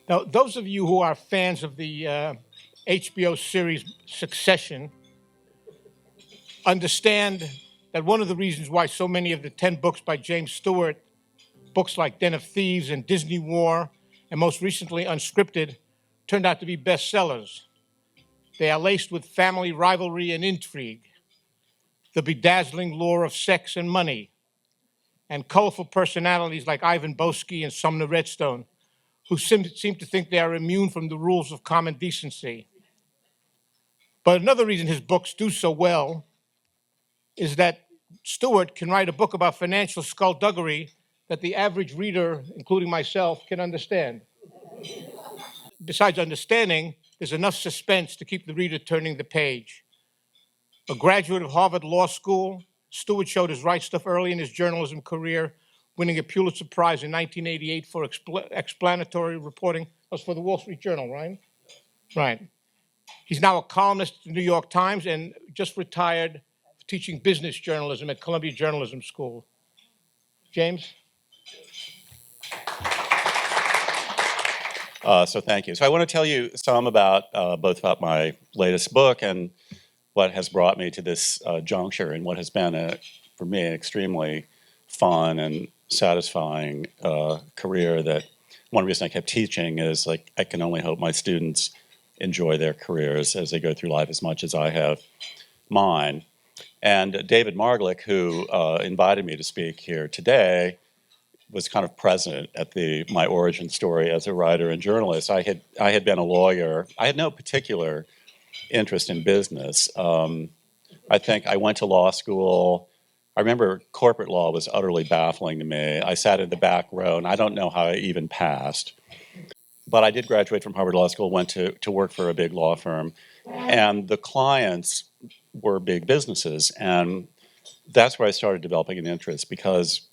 Now, those of you who are fans of the HBO series Succession understand that one of the reasons why so many of the 10 books by James Stewart, books like Den of Thieves and Disney War, and most recently Unscripted, turned out to be bestsellers. They are laced with family rivalry and intrigue, the bedazzling lure of sex and money, and colorful personalities like Ivan Boesky and Sumner Redstone, who seem to think they are immune from the rules of common decency. But another reason his books do so well is that Stewart can write a book about financial skullduggery that the average reader, including myself, can understand. Besides understanding, there's enough suspense to keep the reader turning the page. A graduate of Harvard Law School, Stewart showed his right stuff early in his journalism career, winning a Pulitzer Prize in 1988 for explanatory reporting. That was for the Wall Street Journal, right? Right. He's now a columnist at the New York Times and just retired teaching business journalism at Columbia Journalism School. James? So thank you. So I want to tell you some about both about my latest book and what has brought me to this juncture and what has been, for me, an extremely fun and satisfying career. That one reason I kept teaching is like I can only hope my students enjoy their careers as they go through life as much as I have mine. And David Margolick, who invited me to speak here today, was kind of present at my origin story as a writer and journalist. I had been a lawyer. I had no particular interest in business. I think I went to law school. I remember corporate law was utterly baffling to me. I sat in the back row, and I don't know how I even passed. But I did graduate from Harvard Law School, went to work for a big law firm, and the clients were big businesses. And that's where I started developing an interest, because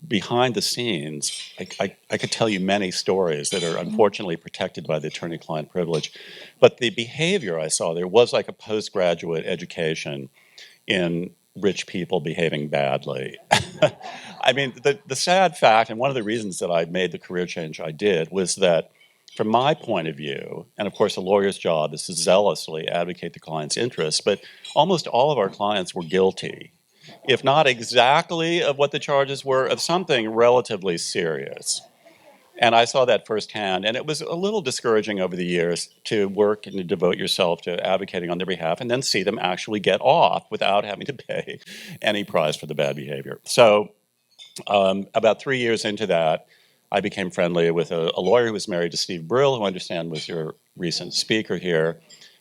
behind the scenes, I could tell you many stories that are unfortunately protected by the attorney-client privilege. But the behavior I saw there was like a postgraduate education in rich people behaving badly. I mean, the sad fact, and one of the reasons that I made the career change I did, was that from my point of view, and of course a lawyer's job is to zealously advocate the client's interests, but almost all of our clients were guilty, if not exactly of what the charges were, of something relatively serious. And I saw that firsthand, and it was a little discouraging over the years to work and to devote yourself to advocating on their behalf and then see them actually get off without having to pay any price for the bad behavior. So about 3 years into that, I became friendly with a lawyer who was married to Steve Brill, who I understand was your recent speaker here,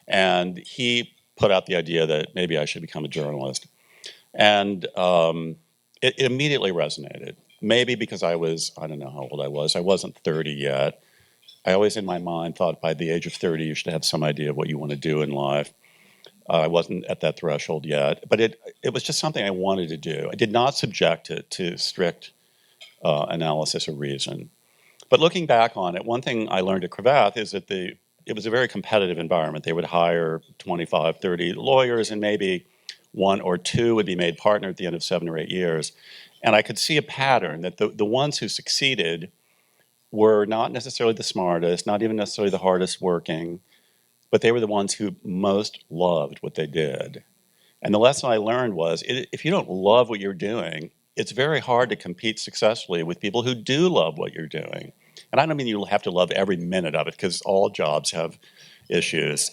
and he put out the idea that maybe I should become a journalist. And it immediately resonated. Maybe because I don't know how old I was. I wasn't 30 yet. I always in my mind thought by the age of 30 you should have some idea of what you want to do in life. I wasn't at that threshold yet. But it was just something I wanted to do. I did not subject it to strict analysis or reason. But looking back on it, one thing I learned at Cravath is that it was a very competitive environment. They would hire 25, 30 lawyers, and maybe one or two would be made partner at the end of 7 or 8 years. And I could see a pattern that the ones who succeeded were not necessarily the smartest, not even necessarily the hardest working, but they were the ones who most loved what they did. And the lesson I learned was if you don't love what you're doing, it's very hard to compete successfully with people who do love what you're doing. And I don't mean you'll have to love every minute of it, because all jobs have issues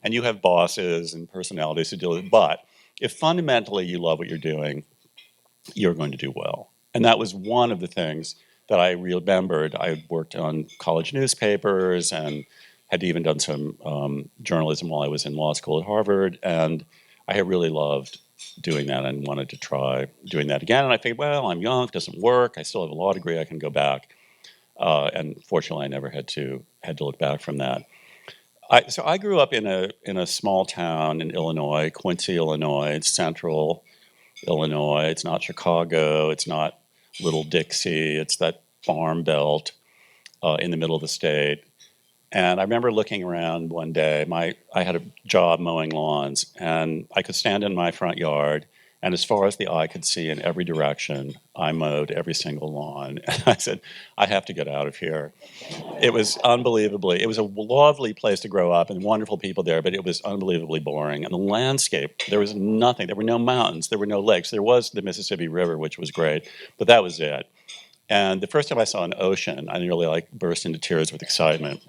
and you have bosses and personalities to deal with. But if fundamentally you love what you're doing, you're going to do well. And that was one of the things that I remembered. I worked on college newspapers and had even done some journalism while I was in law school at Harvard. And I had really loved doing that and wanted to try doing that again. And I figured, well, I'm young, it doesn't work. I still have a law degree, I can go back. And fortunately, I never had to look back from that. So I grew up in a small town in Illinois, Quincy, Illinois. It's central Illinois. It's not Chicago. It's not Little Dixie. It's that farm belt in the middle of the state. And I remember looking around one day. I had a job mowing lawns, and I could stand in my front yard And as far as the eye could see in every direction, I mowed every single lawn. And I said, I have to get out of here. It was it was a lovely place to grow up and wonderful people there, but it was unbelievably boring. And the landscape, there was nothing. There were no mountains, there were no lakes. There was the Mississippi River, which was great, but that was it. And the first time I saw an ocean, I nearly burst into tears with excitement.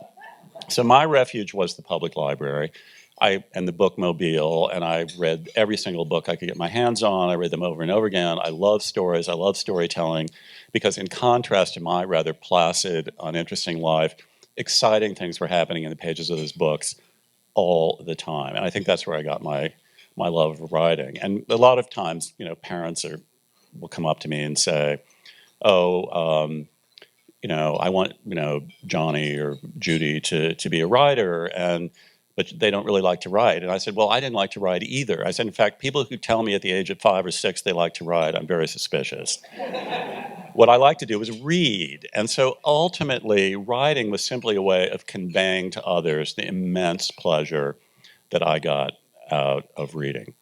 So my refuge was the public library. And the bookmobile, and I read every single book I could get my hands on. I read them over and over again. I love stories. I love storytelling because in contrast to my rather placid, uninteresting life, exciting things were happening in the pages of those books all the time. And I think that's where I got my love of writing. And a lot of times, parents will come up to me and say, oh, I want, Johnny or Judy to be a writer, but they don't really like to write. And I said, well, I didn't like to write either. I said, in fact, people who tell me at the age of 5 or 6 they like to write, I'm very suspicious. What I like to do is read. And so ultimately, writing was simply a way of conveying to others the immense pleasure that I got out of reading.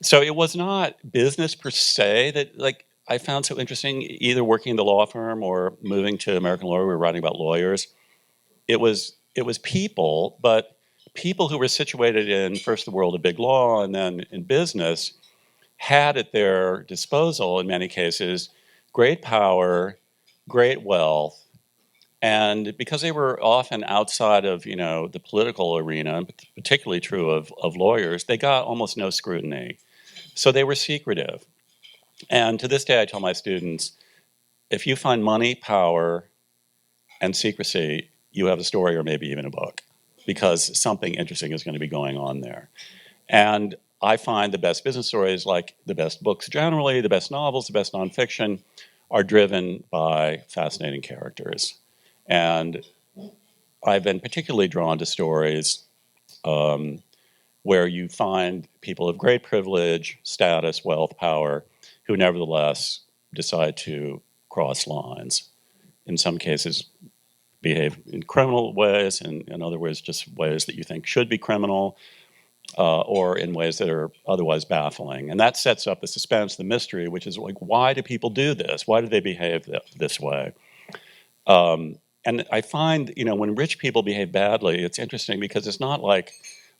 So it was not business per se that I found so interesting, either working in the law firm or moving to American Lawyer. We were writing about lawyers. It was people, but people who were situated in first the world of big law and then in business had at their disposal, in many cases, great power, great wealth, and because they were often outside of the political arena, particularly true of lawyers, they got almost no scrutiny. So they were secretive. And to this day, I tell my students, if you find money, power, and secrecy, you have a story or maybe even a book, because something interesting is going to be going on there. And I find the best business stories, like the best books generally, the best novels, the best nonfiction, are driven by fascinating characters. And I've been particularly drawn to stories where you find people of great privilege, status, wealth, power, who nevertheless decide to cross lines. In some cases, behave in criminal ways, and in other ways, just ways that you think should be criminal, or in ways that are otherwise baffling. And that sets up the suspense, the mystery, which is why do people do this? Why do they behave this way? And I find, when rich people behave badly, it's interesting because it's not like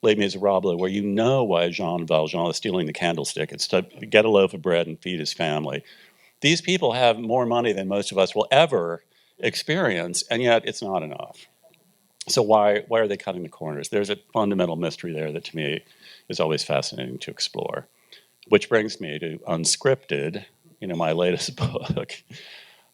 Les Miserables, where why Jean Valjean is stealing the candlestick. It's to get a loaf of bread and feed his family. These people have more money than most of us will ever experience, and yet it's not enough. So why are they cutting the corners? There's a fundamental mystery there that to me is always fascinating to explore. Which brings me to Unscripted, my latest book.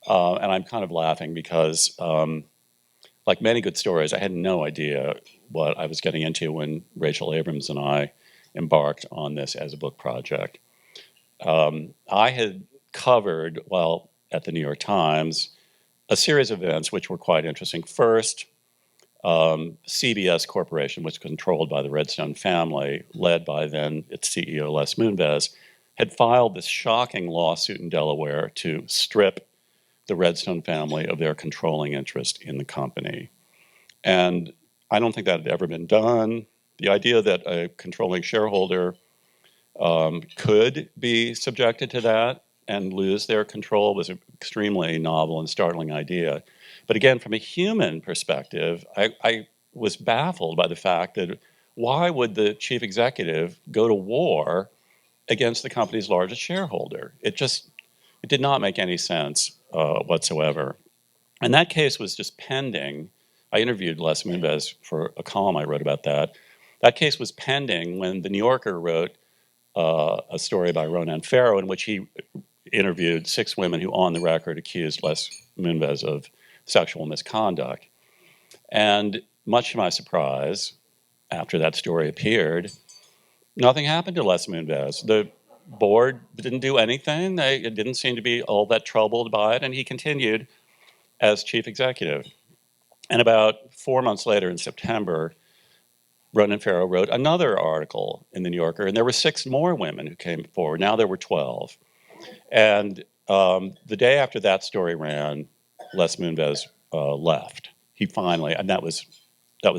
And I'm kind of laughing because, like many good stories, I had no idea what I was getting into when Rachel Abrams and I embarked on this as a book project. I had covered, while at the New York Times, a series of events which were quite interesting. First, CBS Corporation, which was controlled by the Redstone family, led by then its CEO Les Moonves, had filed this shocking lawsuit in Delaware to strip the Redstone family of their controlling interest in the company. And I don't think that had ever been done. The idea that a controlling shareholder could be subjected to that and lose their control was an extremely novel and startling idea. But again, from a human perspective, I was baffled by the fact that why would the chief executive go to war against the company's largest shareholder? It did not make any sense whatsoever. And that case was just pending. I interviewed Les Moonves for a column I wrote about that. That case was pending when The New Yorker wrote a story by Ronan Farrow in which he interviewed 6 women who, on the record, accused Les Moonves of sexual misconduct. And much to my surprise, after that story appeared, nothing happened to Les Moonves. The board didn't do anything. They didn't seem to be all that troubled by it, and he continued as chief executive. And about 4 months later, in September, Ronan Farrow wrote another article in The New Yorker, and there were 6 more women who came forward. Now there were 12. And the day after that story ran, Les Moonves left. He finally, and that was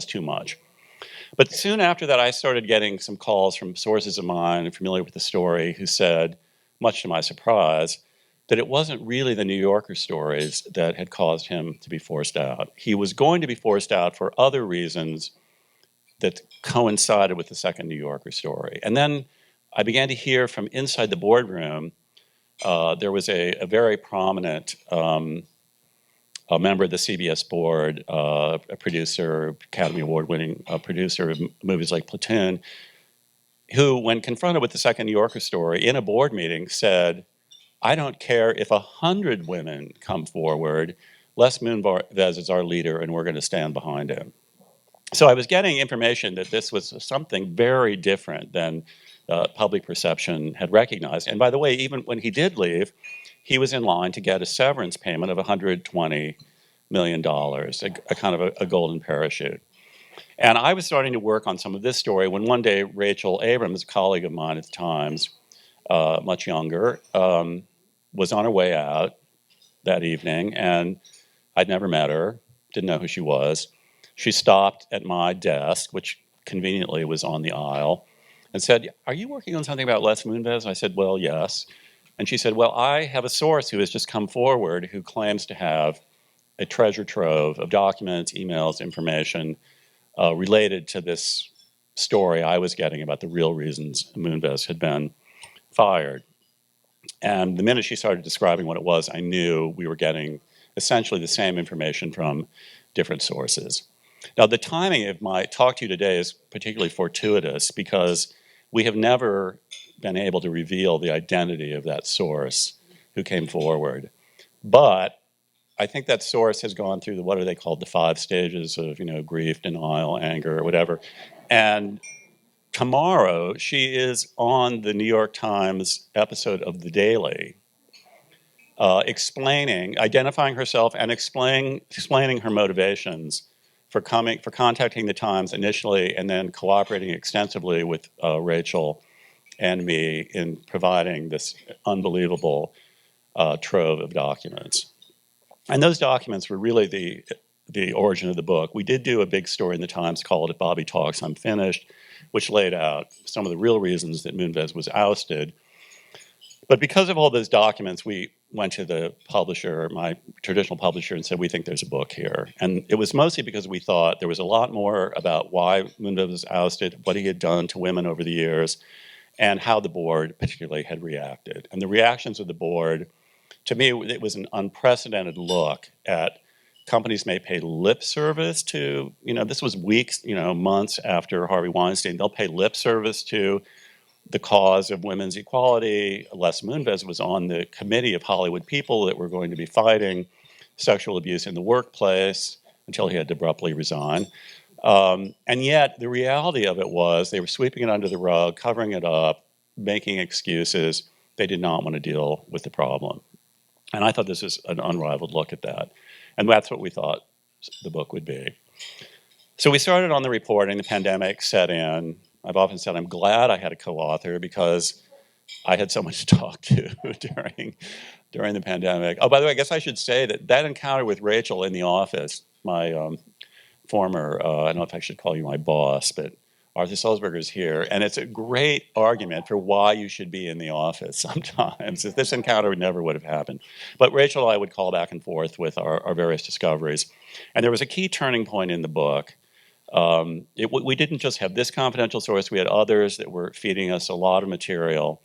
too much. But soon after that, I started getting some calls from sources of mine familiar with the story who said, much to my surprise, that it wasn't really the New Yorker stories that had caused him to be forced out. He was going to be forced out for other reasons that coincided with the second New Yorker story. And then I began to hear from inside the boardroom. There was a very prominent a member of the CBS board, a producer, Academy Award-winning producer of movies like Platoon, who, when confronted with the second New Yorker story in a board meeting, said, "I don't care if 100 women come forward. Les Moonves is our leader, and we're going to stand behind him." So I was getting information that this was something very different than public perception had recognized. And by the way, even when he did leave, he was in line to get a severance payment of $120 million, a kind of a golden parachute. And I was starting to work on some of this story when one day Rachel Abrams, a colleague of mine at the Times, much younger, was on her way out that evening, and I'd never met her, didn't know who she was. She stopped at my desk, which conveniently was on the aisle, and said, "Are you working on something about Les Moonves?" I said, "Well, yes." And she said, "Well, I have a source who has just come forward who claims to have a treasure trove of documents, emails, information related to this story I was getting about the real reasons Moonves had been fired." And the minute she started describing what it was, I knew we were getting essentially the same information from different sources. Now, the timing of my talk to you today is particularly fortuitous because we have never been able to reveal the identity of that source who came forward. But I think that source has gone through what are they called, the 5 stages of, grief, denial, anger, or whatever. And tomorrow, she is on the New York Times episode of The Daily, identifying herself and explaining her motivations for contacting the Times initially, and then cooperating extensively with Rachel and me in providing this unbelievable trove of documents. And those documents were really the origin of the book. We did do a big story in the Times called "If Bobby Talks, I'm Finished," which laid out some of the real reasons that Moonves was ousted. But because of all those documents, we went to the publisher, my traditional publisher, and said, "We think there's a book here." And it was mostly because we thought there was a lot more about why Moonves was ousted, what he had done to women over the years, and how the board particularly had reacted. And the reactions of the board, to me, it was an unprecedented look at companies may pay lip service to, this was weeks, months after Harvey Weinstein, they'll pay lip service to the cause of women's equality. Les Moonves was on the committee of Hollywood people that were going to be fighting sexual abuse in the workplace until he had to abruptly resign. And yet the reality of it was they were sweeping it under the rug, covering it up, making excuses. They did not want to deal with the problem. And I thought this was an unrivaled look at that. And that's what we thought the book would be. So we started on the reporting. The pandemic set in. I've often said I'm glad I had a co-author because I had so much to talk to during the pandemic. Oh, by the way, I guess I should say that encounter with Rachel in the office, my former, I don't know if I should call you my boss, but Arthur Sulzberger is here, and it's a great argument for why you should be in the office sometimes. If this encounter never would have happened. But Rachel and I would call back and forth with our various discoveries. And there was a key turning point in the book. We didn't just have this confidential source, we had others that were feeding us a lot of material,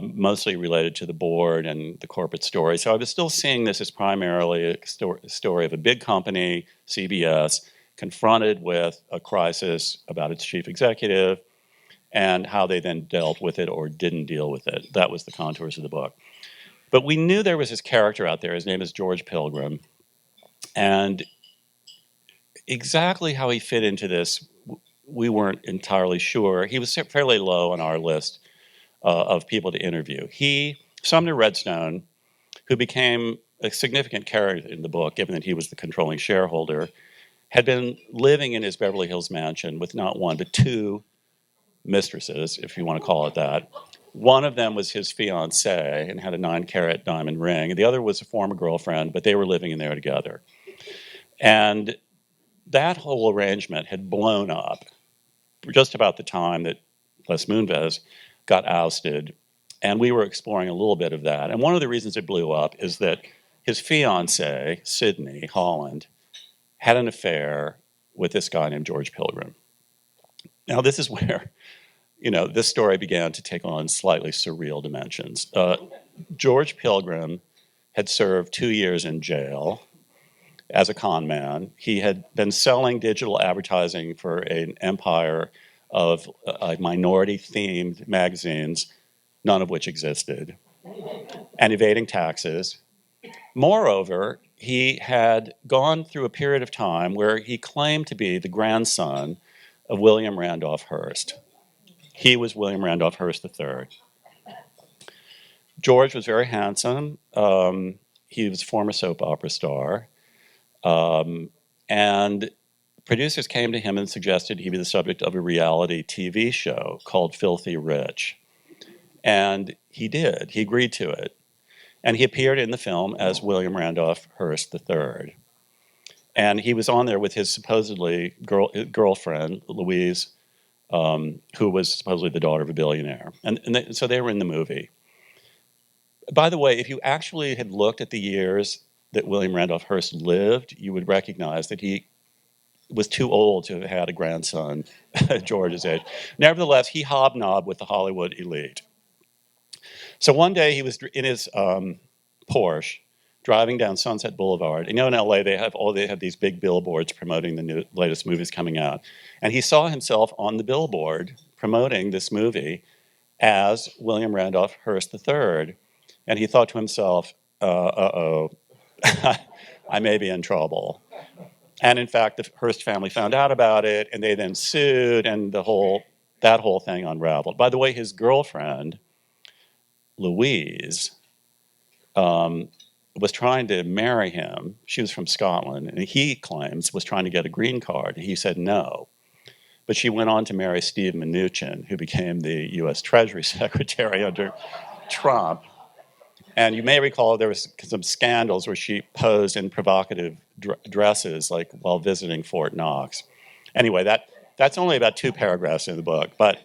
mostly related to the board and the corporate story. So I was still seeing this as primarily a story of a big company, CBS, confronted with a crisis about its chief executive and how they then dealt with it or didn't deal with it. That was the contours of the book. But we knew there was this character out there. His name is George Pilgrim. And exactly how he fit into this, we weren't entirely sure. He was fairly low on our list of people to interview. Sumner Redstone, who became a significant character in the book, given that he was the controlling shareholder, had been living in his Beverly Hills mansion with not one, but 2 mistresses, if you want to call it that. One of them was his fiancée and had a 9-carat diamond ring. The other was a former girlfriend, but they were living in there together. And that whole arrangement had blown up just about the time that Les Moonves got ousted, and we were exploring a little bit of that. And one of the reasons it blew up is that his fiancée, Sydney Holland, had an affair with this guy named George Pilgrim. Now, this is where, this story began to take on slightly surreal dimensions. George Pilgrim had served 2 years in jail as a con man. He had been selling digital advertising for an empire of minority-themed magazines, none of which existed, and evading taxes. Moreover, he had gone through a period of time where he claimed to be the grandson of William Randolph Hearst. He was William Randolph Hearst III. George was very handsome. He was a former soap opera star. And producers came to him and suggested he be the subject of a reality TV show called Filthy Rich. And he did. He agreed to it. And he appeared in the film as William Randolph Hearst III. And he was on there with his supposedly girlfriend, Louise, who was supposedly the daughter of a billionaire. So they were in the movie. By the way, if you actually had looked at the years that William Randolph Hearst lived, you would recognize that he was too old to have had a grandson at George's age. Nevertheless, he hobnobbed with the Hollywood elite. So one day he was in his Porsche driving down Sunset Boulevard. In LA, they have these big billboards promoting the latest movies coming out. And he saw himself on the billboard promoting this movie as William Randolph Hearst III. And he thought to himself, uh-oh, I may be in trouble. And in fact, the Hearst family found out about it, and they then sued, and that whole thing unraveled. By the way, his girlfriend, Louise, was trying to marry him. She was from Scotland, and he claims was trying to get a green card. And he said no. But she went on to marry Steve Mnuchin, who became the U.S. Treasury Secretary under Trump. And you may recall there was some scandals where she posed in provocative dresses, like while visiting Fort Knox. Anyway, that's only about 2 paragraphs in the book. But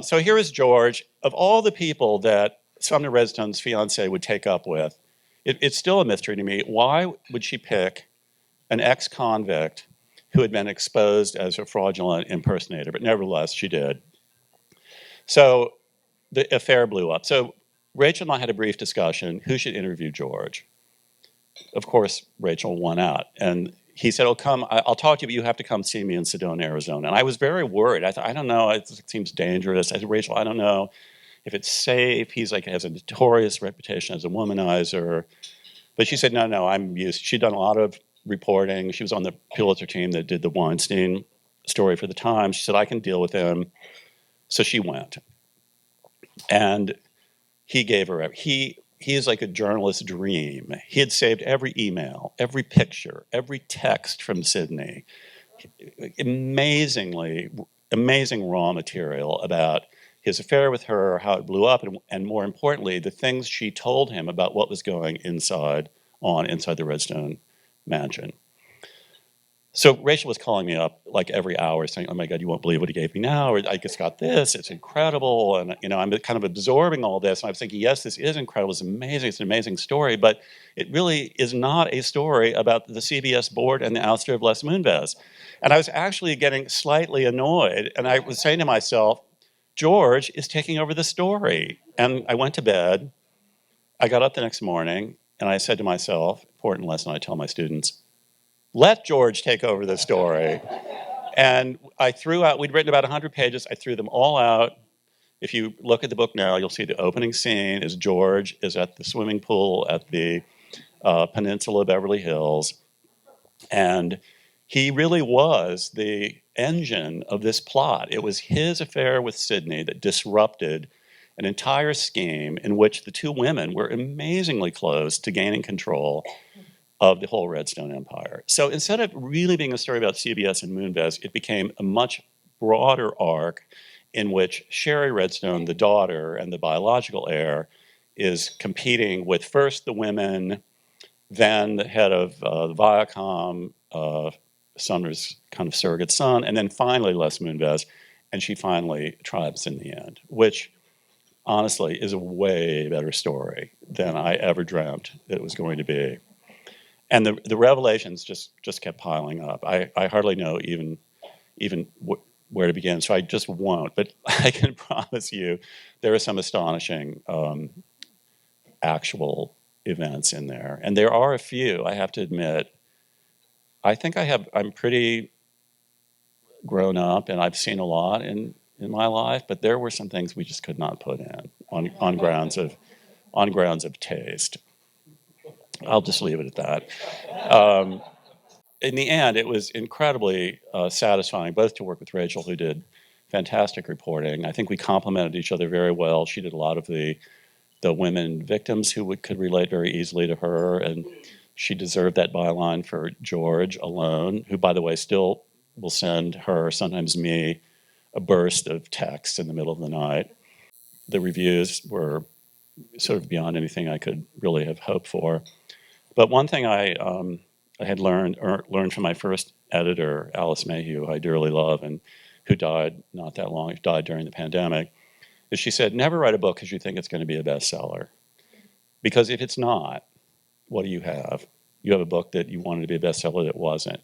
so here is George. Of all the people that Sumner Redstone's fiancée would take up with, it's still a mystery to me. Why would she pick an ex-convict who had been exposed as a fraudulent impersonator? But nevertheless, she did. So the affair blew up. So Rachel and I had a brief discussion. Who should interview George? Of course, Rachel won out. And he said, come, I'll talk to you, but you have to come see me in Sedona, Arizona. And I was very worried. I thought, I don't know, it seems dangerous. I said, Rachel, I don't know if it's safe. He's has a notorious reputation as a womanizer. But she said, no, I'm used. She'd done a lot of reporting. She was on the Pulitzer team that did the Weinstein story for the Times. She said, I can deal with him. So she went. And he gave her, he is like a journalist's dream. He had saved every email, every picture, every text from Sydney. Amazing raw material about his affair with her, how it blew up, and more importantly, the things she told him about what was going inside the Redstone mansion. So Rachel was calling me up like every hour saying, oh my God, you won't believe what he gave me now, or I just got this, it's incredible. And I'm kind of absorbing all this. And I was thinking, yes, this is incredible, it's amazing, it's an amazing story, but it really is not a story about the CBS board and the ouster of Les Moonves. And I was actually getting slightly annoyed. And I was saying to myself, George is taking over the story. And I went to bed. I got up the next morning and I said to myself, important lesson I tell my students, let George take over the story. And I threw out, we'd written about 100 pages, I threw them all out. If you look at the book now, you'll see the opening scene is George is at the swimming pool at the peninsula of Beverly Hills. And he really was the engine of this plot. It was his affair with Sydney that disrupted an entire scheme in which the two women were amazingly close to gaining control of the whole Redstone empire. So instead of really being a story about CBS and Moonves, it became a much broader arc in which Sherry Redstone, the daughter and the biological heir, is competing with first the women, then the head of Viacom Sumner's kind of surrogate son, and then finally Les Moonves, and she finally triumphs in the end, which honestly is a way better story than I ever dreamt it was going to be. And the revelations just kept piling up. I hardly know even where to begin, so I just won't. But I can promise you, there are some astonishing actual events in there, and there are a few. I have to admit, I think I'm pretty grown up, and I've seen a lot in my life. But there were some things we just could not put in on grounds of taste. I'll just leave it at that. In the end, it was incredibly satisfying, both to work with Rachel, who did fantastic reporting. I think we complemented each other very well. She did a lot of the women victims who could relate very easily to her, and she deserved that byline for George alone, who, by the way, still will send her, sometimes me, a burst of text in the middle of the night. The reviews were sort of beyond anything I could really have hoped for. But one thing I had learned from my first editor, Alice Mayhew, who I dearly love, and who died not that long, died during the pandemic, is she said, never write a book because you think it's going to be a bestseller. Because if it's not, what do you have? You have a book that you wanted to be a bestseller that wasn't.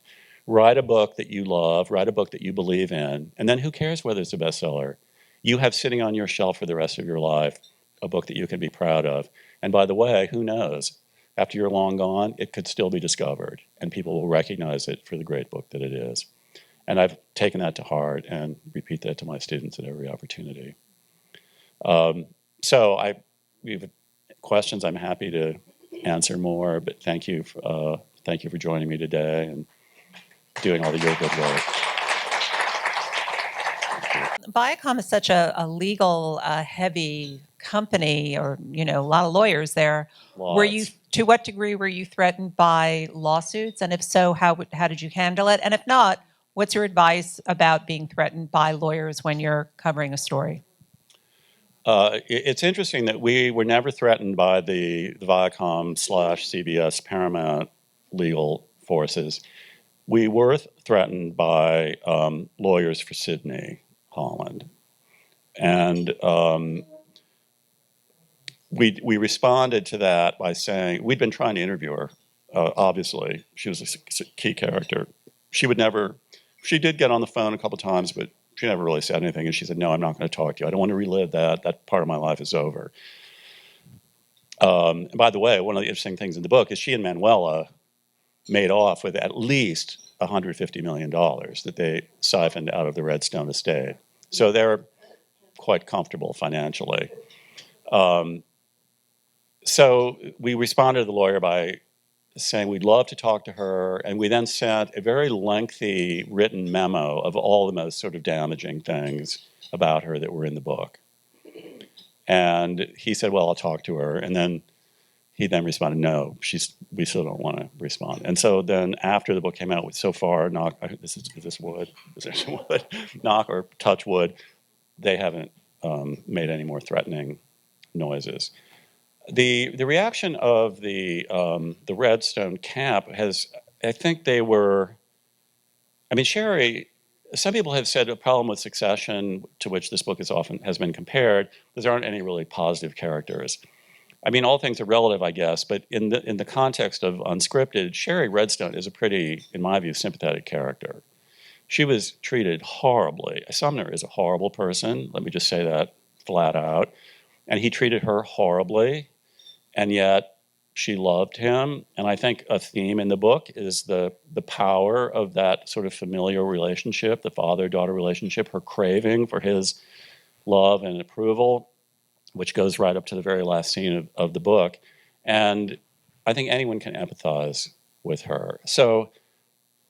Write a book that you love, write a book that you believe in, and then who cares whether it's a bestseller? You have sitting on your shelf for the rest of your life a book that you can be proud of. And by the way, who knows? After you're long gone, it could still be discovered, and people will recognize it for the great book that it is. And I've taken that to heart and repeat that to my students at every opportunity. So we have questions. I'm happy to answer more, but thank you for joining me today and doing all your good work. Viacom is such a legal heavy company, or a lot of lawyers there. Lots. To what degree were you threatened by lawsuits, and if so, how did you handle it? And if not, what's your advice about being threatened by lawyers when you're covering a story? It's interesting that we were never threatened by the Viacom / CBS Paramount legal forces. We were threatened by lawyers for Sydney, Holland. And we responded to that by saying, we'd been trying to interview her, obviously. She was a key character. She did get on the phone a couple times, but she never really said anything. And she said, no, I'm not going to talk to you. I don't want to relive that. That part of my life is over. And by the way, one of the interesting things in the book is she and Manuela made off with at least $150 million that they siphoned out of the Redstone estate. So they're quite comfortable financially. So we responded to the lawyer by saying we'd love to talk to her, and we then sent a very lengthy written memo of all the most sort of damaging things about her that were in the book. And he said, well, I'll talk to her. And then he then responded, no, we still don't want to respond. And so then after the book came out, so far, knock or touch wood, they haven't made any more threatening noises. The reaction of the Redstone camp I think they were, Sherry, some people have said a problem with Succession, to which this book has been compared, is there aren't any really positive characters. All things are relative, I guess, but in the context of Unscripted, Sherry Redstone is a pretty, in my view, sympathetic character. She was treated horribly. Sumner is a horrible person, let me just say that flat out, and he treated her horribly. And yet she loved him. And I think a theme in the book is the power of that sort of familial relationship, the father-daughter relationship, her craving for his love and approval, which goes right up to the very last scene of the book. And I think anyone can empathize with her. So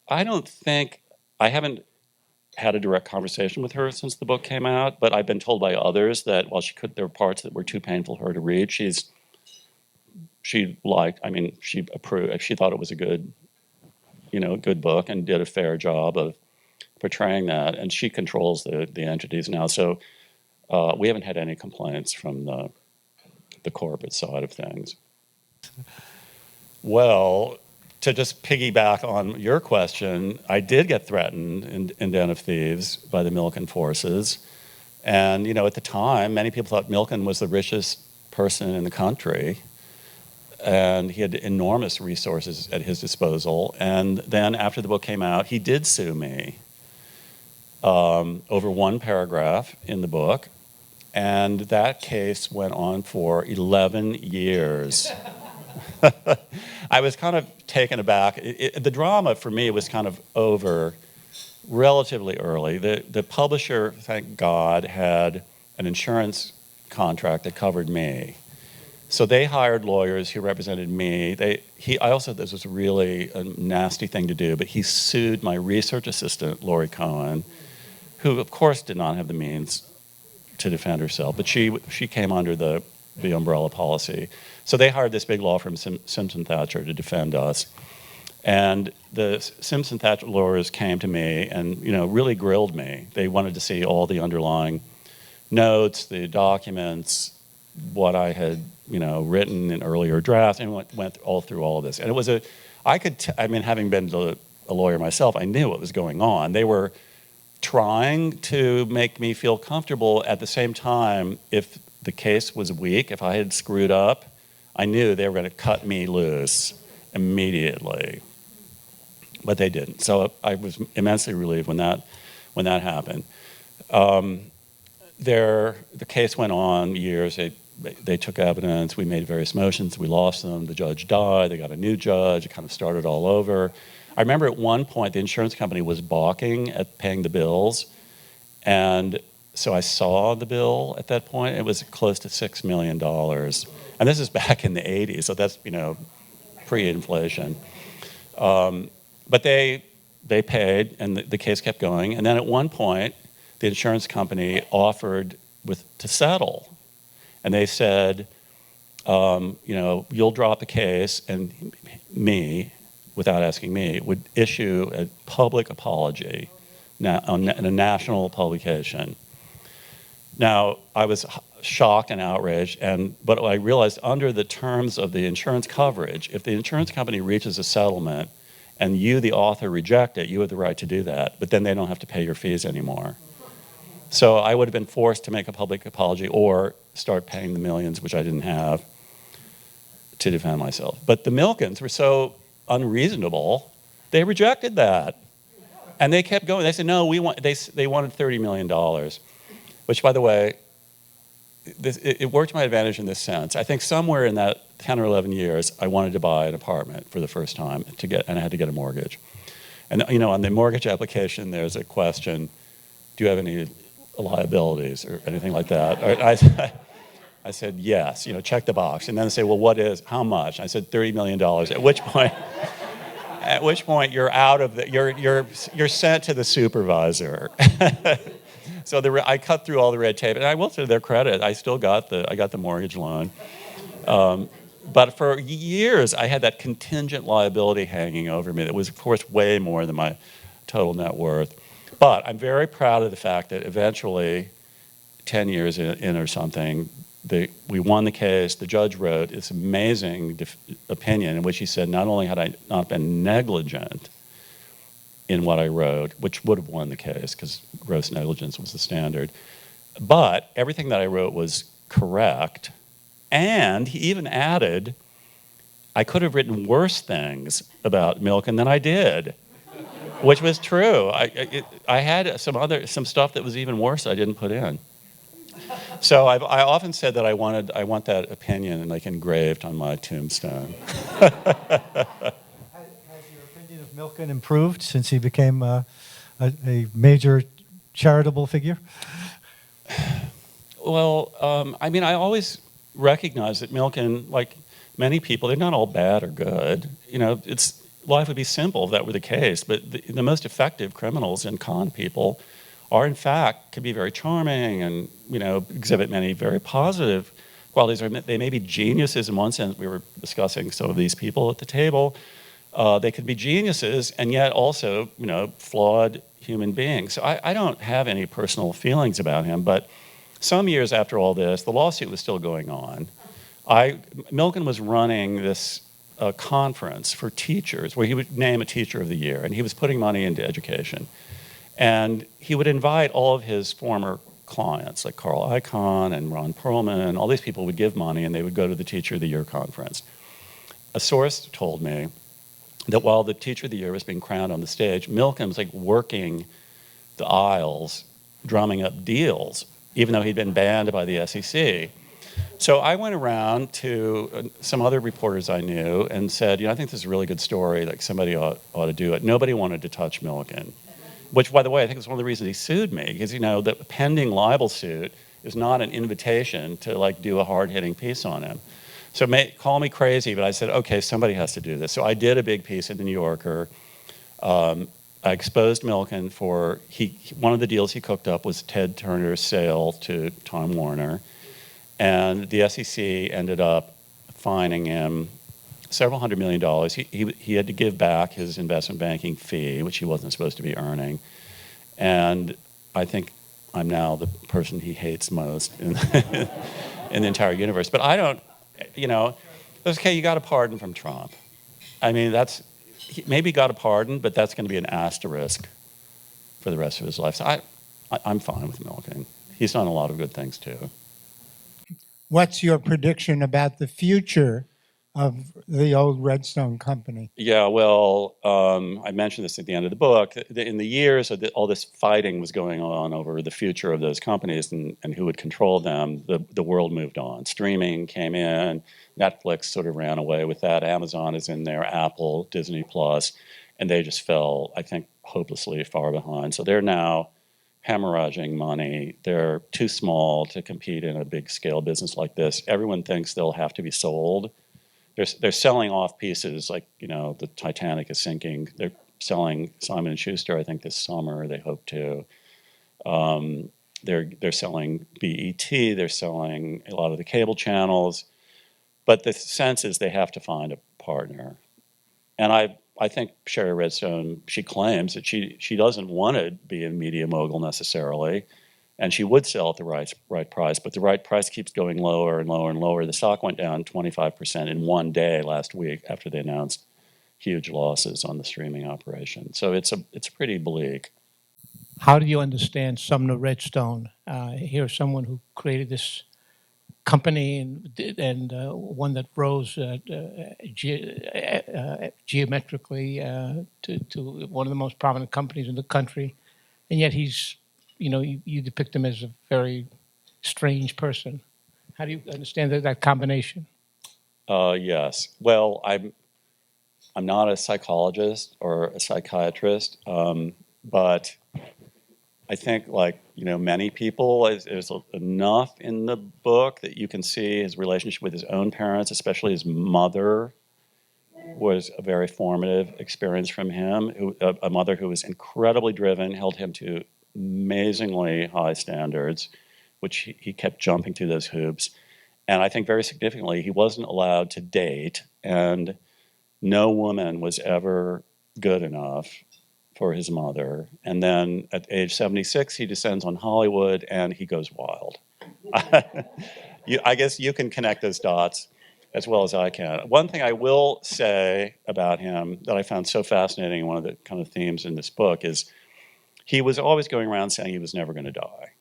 I haven't had a direct conversation with her since the book came out, but I've been told by others that while there were parts that were too painful for her to read, she approved. She thought it was a good book and did a fair job of portraying that. And she controls the entities now. So we haven't had any complaints from the corporate side of things. Well, to just piggyback on your question, I did get threatened in Den of Thieves by the Milken forces. And, at the time, many people thought Milken was the richest person in the country. And he had enormous resources at his disposal. And then after the book came out, he did sue me over one paragraph in the book. And that case went on for 11 years. I was kind of taken aback. The drama for me was kind of over relatively early. The publisher, thank God, had an insurance contract that covered me. So they hired lawyers who represented me. I also, this was really a nasty thing to do, but he sued my research assistant, Lori Cohen, who of course did not have the means to defend herself, but she came under the umbrella policy. So they hired this big law firm, Simpson Thacher, to defend us. And the Simpson Thacher lawyers came to me and really grilled me. They wanted to see all the underlying notes, the documents, what I had written in earlier drafts, and went all through all of this. And it was having been a lawyer myself, I knew what was going on. They were trying to make me feel comfortable. At the same time, if the case was weak, if I had screwed up, I knew they were going to cut me loose immediately. But they didn't. So I was immensely relieved when that happened. The case went on years. They took evidence. We made various motions. We lost them. The judge died. They got a new judge. It kind of started all over. I remember at one point the insurance company was balking at paying the bills. And so I saw the bill at that point. It was close to $6 million. And this is back in the 80s, so that's, pre-inflation. But they paid, and the case kept going. And then at one point, the insurance company offered to settle. And they said, you'll drop the case, and me, without asking me, would issue a public apology in a national publication. Now, I was shocked and outraged, but I realized under the terms of the insurance coverage, if the insurance company reaches a settlement and you, the author, reject it, you have the right to do that, but then they don't have to pay your fees anymore. So I would have been forced to make a public apology or start paying the millions, which I didn't have, to defend myself. But the Milkens were so unreasonable, they rejected that. And they kept going. They said, no, they wanted $30 million, which, by the way, it worked to my advantage in this sense. I think somewhere in that 10 or 11 years, I wanted to buy an apartment for the first time, and I had to get a mortgage. And on the mortgage application, there's a question, do you have any liabilities or anything like that? I said, yes, check the box. And then they say, well, how much? I said, $30 million, at which point you're out of you're sent to the supervisor. So I cut through all the red tape, and I will, to their credit, I got the mortgage loan. But for years, I had that contingent liability hanging over me that was, of course, way more than my total net worth. But I'm very proud of the fact that eventually, 10 years in or something, we won the case. The judge wrote this amazing opinion in which he said, not only had I not been negligent in what I wrote, which would have won the case because gross negligence was the standard, but everything that I wrote was correct. And he even added, I could have written worse things about Milken than I did, which was true. I had some stuff that was even worse I didn't put in. So I often said that I want that opinion engraved on my tombstone. Has your opinion of Milken improved since he became a major charitable figure? Well, I always recognize that Milken, like many people, they're not all bad or good. Life would be simple if that were the case, but the most effective criminals and con people can be very charming and, exhibit many very positive qualities. They may be geniuses in one sense. We were discussing some of these people at the table. They could be geniuses and yet also, flawed human beings. So I don't have any personal feelings about him, but some years after all this, the lawsuit was still going on. Milken was running this a conference for teachers where he would name a teacher of the year, and he was putting money into education. And he would invite all of his former clients, like Carl Icahn and Ron Perlman, and all these people would give money, and they would go to the Teacher of the Year conference. A source told me that while the Teacher of the Year was being crowned on the stage, Milken was like working the aisles, drumming up deals, even though he'd been banned by the SEC. So I went around to some other reporters I knew and said, I think this is a really good story, like somebody ought to do it. Nobody wanted to touch Milken, which, by the way, I think is one of the reasons he sued me, because, the pending libel suit is not an invitation to, like, do a hard-hitting piece on him. So call me crazy, but I said, okay, somebody has to do this. So I did a big piece in the New Yorker. I exposed Milken for, one of the deals he cooked up was Ted Turner's sale to Time Warner. And the SEC ended up fining him several $100 million. He had to give back his investment banking fee, which he wasn't supposed to be earning. And I think I'm now the person he hates most in the entire universe. But I don't, okay, you got a pardon from Trump. I mean, maybe he got a pardon, but that's going to be an asterisk for the rest of his life. So I'm fine with Milken. He's done a lot of good things, too. What's your prediction about the future of the old Redstone company? Yeah, well, I mentioned this at the end of the book. In the years of all this fighting was going on over the future of those companies and who would control them, the world moved on. Streaming came in, Netflix sort of ran away with that. Amazon is in there, Apple, Disney Plus, and they just fell, I think, hopelessly far behind. So they're now hemorrhaging money. They're too small to compete in a big scale business like this. Everyone thinks they'll have to be sold. They're selling off pieces, like, the Titanic is sinking. They're selling Simon & Schuster, I think, this summer. They hope to. They're selling BET. They're selling a lot of the cable channels. But the sense is they have to find a partner. And I think Sherry Redstone, she claims that she doesn't want to be a media mogul necessarily, and she would sell at the right price, but the right price keeps going lower and lower and lower. The stock went down 25% in one day last week after they announced huge losses on the streaming operation. So it's pretty bleak. How do you understand Sumner Redstone? Here's someone who created this company and one that rose geometrically to one of the most prominent companies in the country, and yet he's, you depict him as a very strange person. How do you understand that combination? Yes. Well, I'm not a psychologist or a psychiatrist, but I think, like, many people, there's enough in the book that you can see his relationship with his own parents, especially his mother, was a very formative experience from him. A mother who was incredibly driven, held him to amazingly high standards, which he kept jumping through those hoops. And I think very significantly, he wasn't allowed to date, and no woman was ever good enough for his mother. And then at age 76, he descends on Hollywood and he goes wild. I guess you can connect those dots as well as I can. One thing I will say about him that I found so fascinating, and one of the kind of themes in this book, is he was always going around saying he was never going to die.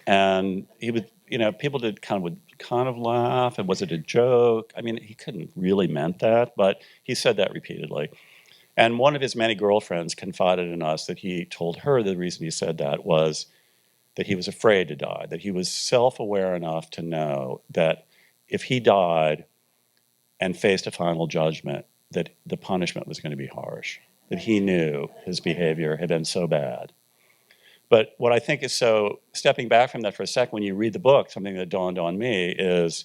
And he would, people would kind of laugh, and was it a joke? I mean, he couldn't really meant that, but he said that repeatedly. And one of his many girlfriends confided in us that he told her the reason he said that was that he was afraid to die, that he was self-aware enough to know that if he died and faced a final judgment, that the punishment was going to be harsh, that he knew his behavior had been so bad. But what I think is so, stepping back from that for a second, when you read the book, something that dawned on me is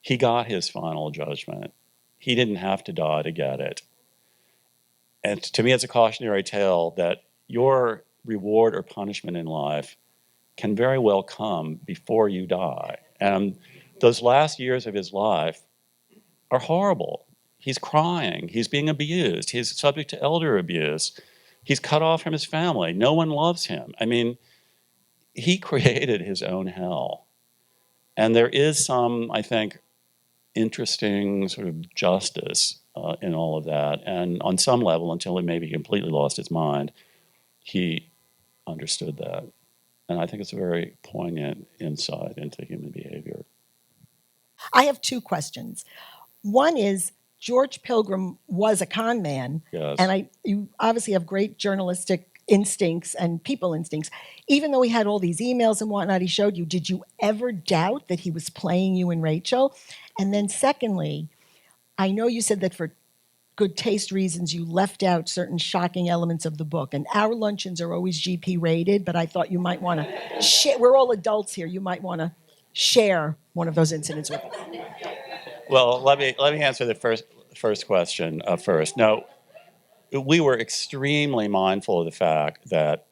he got his final judgment. He didn't have to die to get it. And to me, it's a cautionary tale that your reward or punishment in life can very well come before you die. And those last years of his life are horrible. He's crying. He's being abused. He's subject to elder abuse. He's cut off from his family. No one loves him. I mean, he created his own hell. And there is some, I think, interesting sort of justice in all of that. And on some level, until he maybe completely lost his mind, he understood that. And I think it's a very poignant insight into human behavior. I have two questions. One is George Pilgrim was a con man, Yes. and you obviously have great journalistic instincts and people instincts. Even though he had all these emails and whatnot he showed you, did you ever doubt that he was playing you and Rachel? And then secondly, I know you said that for good taste reasons you left out certain shocking elements of the book, and our luncheons are always GP rated, but I thought you might want to share. We're all adults here. You might want to share one of those incidents with us. Well, let me answer the first question first. No, we were extremely mindful of the fact that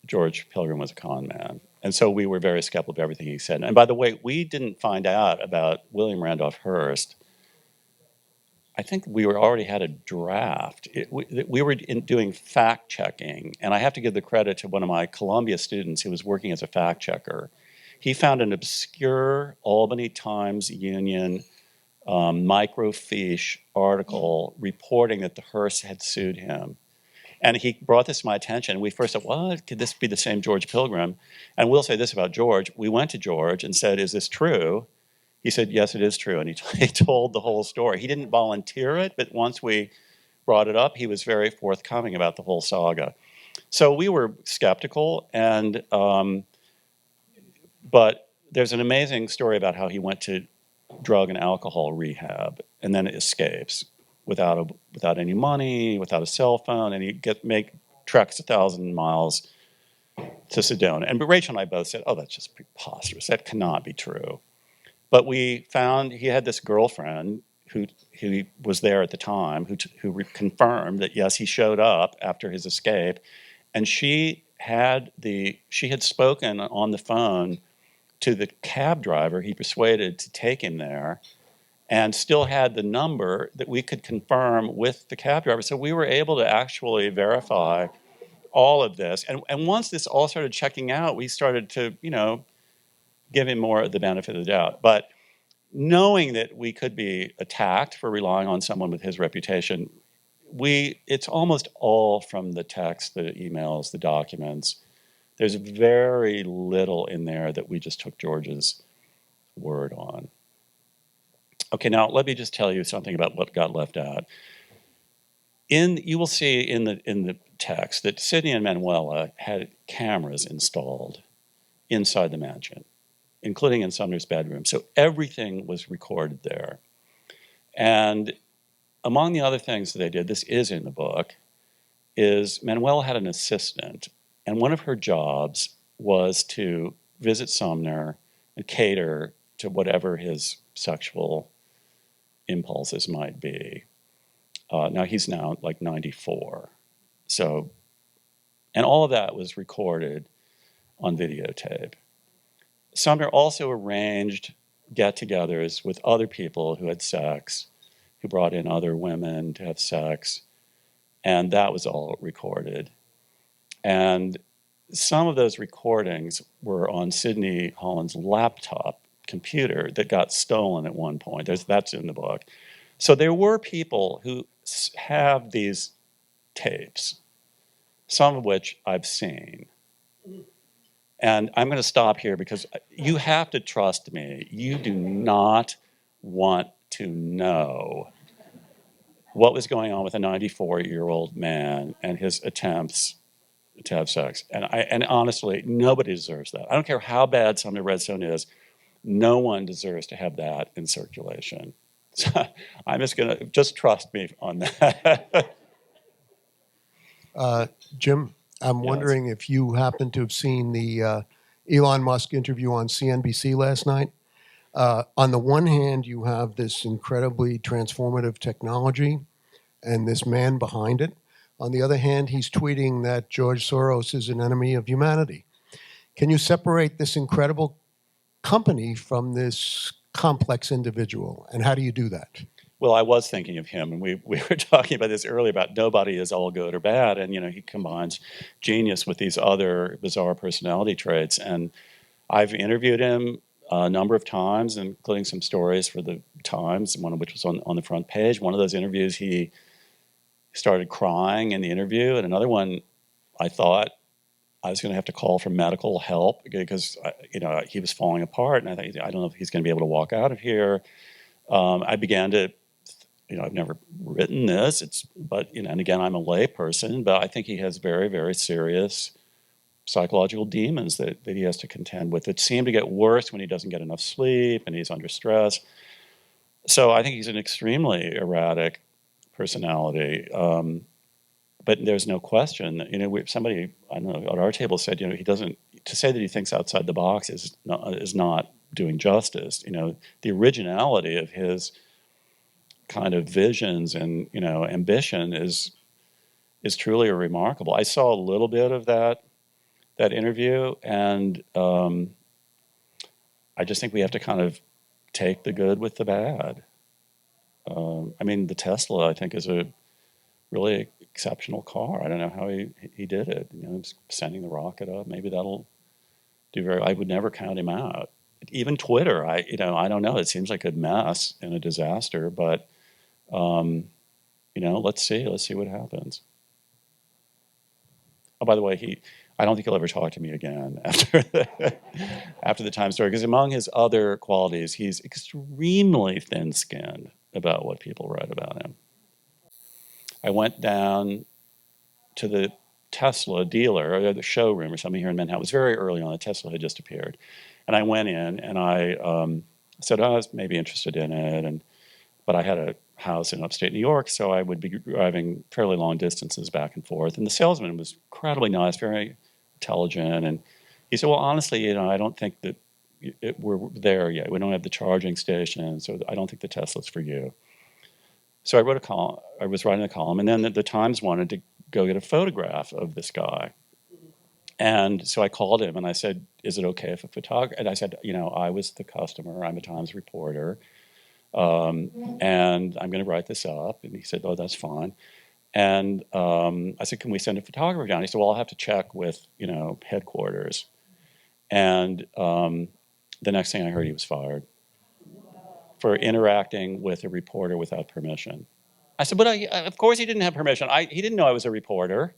George Pilgrim was a con man. And so we were very skeptical of everything he said. And by the way, we didn't find out about William Randolph Hearst. I think we already had a draft. We were doing fact checking. And I have to give the credit to one of my Columbia students who was working as a fact checker. He found an obscure Albany Times Union microfiche article reporting that the Hearst had sued him. And he brought this to my attention. We first said, well, could this be the same George Pilgrim? And we'll say this about George. We went to George and said, is this true? He said, yes, it is true. And he told the whole story. He didn't volunteer it, but once we brought it up, he was very forthcoming about the whole saga. So we were skeptical. But there's an amazing story about how he went to drug and alcohol rehab and then escapes without any money, without a cell phone, and he treks 1,000 miles to Sedona. And Rachel and I both said, oh, that's just preposterous. That cannot be true. But we found he had this girlfriend who was there at the time who confirmed that, yes, he showed up after his escape. And she had spoken on the phone to the cab driver he persuaded to take him there, and still had the number that we could confirm with the cab driver. So we were able to actually verify all of this. And once this all started checking out, we started to, give him more of the benefit of the doubt. But knowing that we could be attacked for relying on someone with his reputation, it's almost all from the text, the emails, the documents. There's very little in there that we just took George's word on. Okay, now let me just tell you something about what got left out. You will see in the text that Sidney and Manuela had cameras installed inside the mansion, including in Sumner's bedroom. So everything was recorded there. And among the other things that they did, this is in the book, is Manuela had an assistant. And one of her jobs was to visit Sumner and cater to whatever his sexual impulses might be. Now he's like 94. So, and all of that was recorded on videotape. Sumner also arranged get-togethers with other people who had sex, who brought in other women to have sex, and that was all recorded. And some of those recordings were on Sidney Holland's laptop computer that got stolen at one point. That's in the book. So there were people who have these tapes, some of which I've seen. And I'm going to stop here because you have to trust me. You do not want to know what was going on with a 94-year-old man and his attempts to have sex. And honestly, nobody deserves that. I don't care how bad Sumner Redstone is. No one deserves to have that in circulation. So I'm just going to trust me on that. Jim, I'm wondering if you happen to have seen the Elon Musk interview on CNBC last night. On the one hand, you have this incredibly transformative technology and this man behind it. On the other hand, he's tweeting that George Soros is an enemy of humanity. Can you separate this incredible company from this complex individual, and how do you do that? Well, I was thinking of him, and we were talking about this earlier about nobody is all good or bad, and he combines genius with these other bizarre personality traits. And I've interviewed him a number of times, including some stories for the Times, one of which was on the front page. One of those interviews, he started crying in the interview, and another one, I thought I was going to have to call for medical help because he was falling apart, and I don't know if he's going to be able to walk out of here. I began to, I've never written this, and again, I'm a lay person, but I think he has very, very serious psychological demons that he has to contend with that seem to get worse when he doesn't get enough sleep and he's under stress. So I think he's an extremely erratic personality. But there's no question that, somebody, I don't know, at our table said, he doesn't, to say that he thinks outside the box is not doing justice. The originality of his kind of visions and, ambition is truly remarkable. I saw a little bit of that interview, and I just think we have to kind of take the good with the bad. The Tesla, I think, is a really exceptional car. I don't know how he did it. Sending the rocket up, maybe that'll do I would never count him out. Even Twitter, I don't know. It seems like a mess and a disaster, but let's see what happens. Oh, by the way, I don't think he'll ever talk to me again after the Times story, because among his other qualities, he's extremely thin-skinned about what people write about him. I went down to the Tesla dealer, or the showroom or something here in Manhattan. It was very early on. The Tesla had just appeared. And I went in and I said, I was maybe interested in it. But I had a house in upstate New York, so I would be driving fairly long distances back and forth. And the salesman was incredibly nice, very intelligent. And he said, well, honestly, I don't think that we're there yet. We don't have the charging station, so I don't think the Tesla's for you. So I wrote a column. I was writing a column, and then the Times wanted to go get a photograph of this guy. And so I called him, and I said, is it okay if a photographer? And I said, I was the customer. I'm a Times reporter. And I'm going to write this up. And he said, oh, that's fine. And I said, can we send a photographer down? He said, well, I'll have to check with, headquarters. And the next thing I heard, he was fired for interacting with a reporter without permission. I said, but of course he didn't have permission. He didn't know I was a reporter.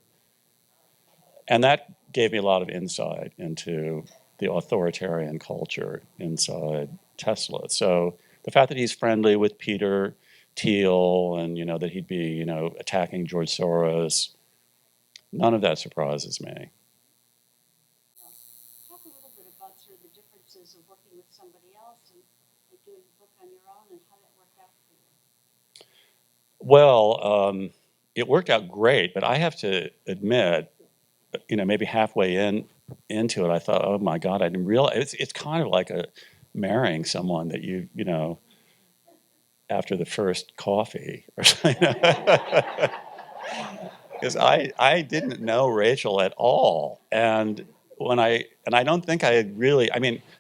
And that gave me a lot of insight into the authoritarian culture inside Tesla. So the fact that he's friendly with Peter Thiel and, that he'd be, attacking George Soros, none of that surprises me. Talk a little bit about sort of the differences of working with somebody else and doing a book on your own and how that worked out for you. Well, it worked out great, but I have to admit, maybe halfway into it, I thought, oh my God, I didn't realize it's kind of like marrying someone that you after the first coffee or something. Because I didn't know Rachel at all, and I don't think I had really.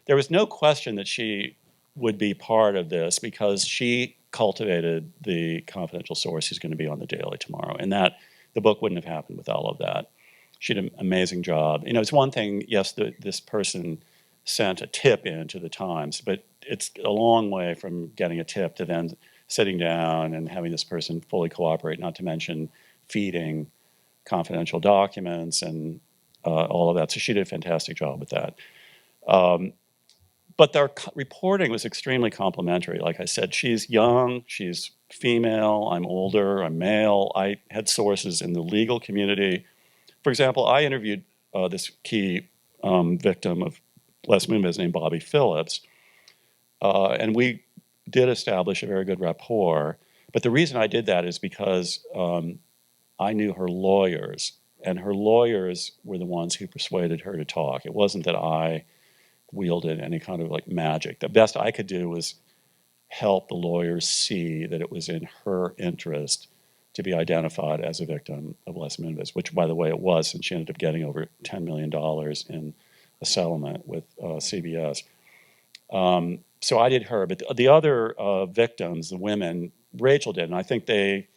There was no question that she would be part of this because she cultivated the confidential source who's going to be on the Daily tomorrow, and that the book wouldn't have happened with all of that. She did an amazing job. It's one thing, yes, this person sent a tip into the Times, but it's a long way from getting a tip to then sitting down and having this person fully cooperate, not to mention feeding confidential documents and all of that. So she did a fantastic job with that. But their reporting was extremely complimentary. Like I said, she's young, she's female, I'm older, I'm male. I had sources in the legal community. For example, I interviewed this key victim of Les Moonves named Bobby Phillips, and we did establish a very good rapport. But the reason I did that is because I knew her lawyers, and her lawyers were the ones who persuaded her to talk. It wasn't that I wielded any kind of magic. The best I could do was help the lawyers see that it was in her interest to be identified as a victim of Les Moonves, which, by the way, it was, since she ended up getting over $10 million in a settlement with CBS. So I did her, but the other victims, the women, Rachel did, and I think they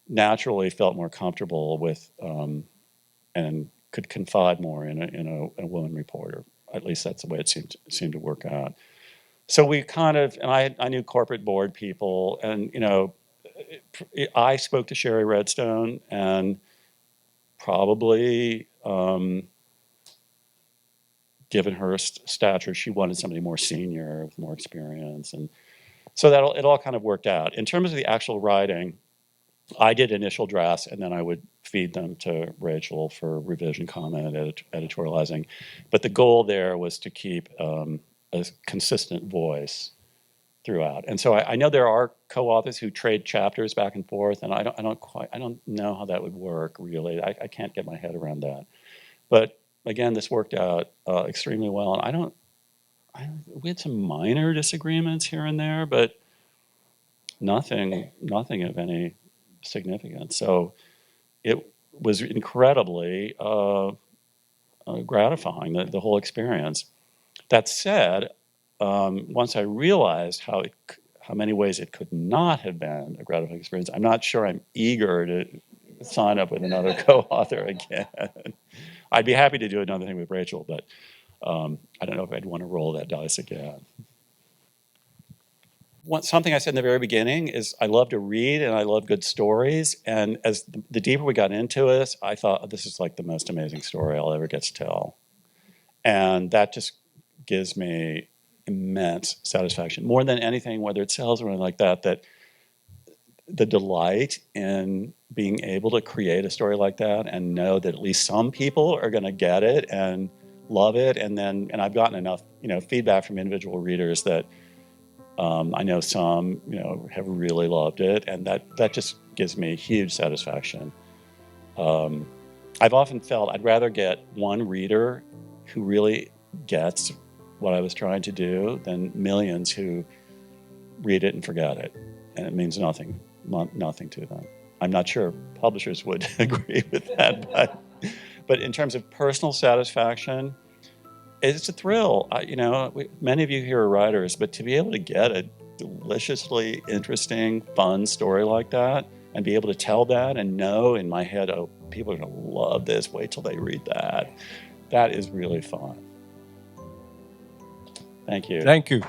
naturally felt more comfortable with and could confide more in a woman reporter. At least that's the way it seemed to work out. So we kind of, and I knew corporate board people, and I spoke to Sherry Redstone, and probably, given her stature, she wanted somebody more senior with more experience, and so it all kind of worked out. In terms of the actual writing, I did initial drafts, and then I would feed them to Rachel for revision, comment, editorializing. But the goal there was to keep a consistent voice throughout. And so I know there are co-authors who trade chapters back and forth, and I don't know how that would work really. I can't get my head around that. But again, this worked out extremely well, and we had some minor disagreements here and there, but nothing of any significance. So it was incredibly gratifying, the whole experience. That said, once I realized how many ways it could not have been a gratifying experience, I'm not sure I'm eager to sign up with another co-author again. I'd be happy to do another thing with Rachel, but I don't know if I'd want to roll that dice again. Something I said in the very beginning is I love to read and I love good stories. And as the deeper we got into it, I thought this is like the most amazing story I'll ever get to tell. And that just gives me immense satisfaction. More than anything, whether it sells or anything like that, that the delight in being able to create a story like that and know that at least some people are going to get it and love it. And I've gotten enough, feedback from individual readers that I know some, have really loved it, and that just gives me huge satisfaction. I've often felt I'd rather get one reader who really gets what I was trying to do than millions who read it and forget it, and it means nothing to them. I'm not sure publishers would agree with that, but in terms of personal satisfaction, it's a thrill. Many of you here are writers, but to be able to get a deliciously interesting, fun story like that and be able to tell that and know in my head, oh, people are going to love this, wait till they read that. That is really fun. Thank you. Thank you.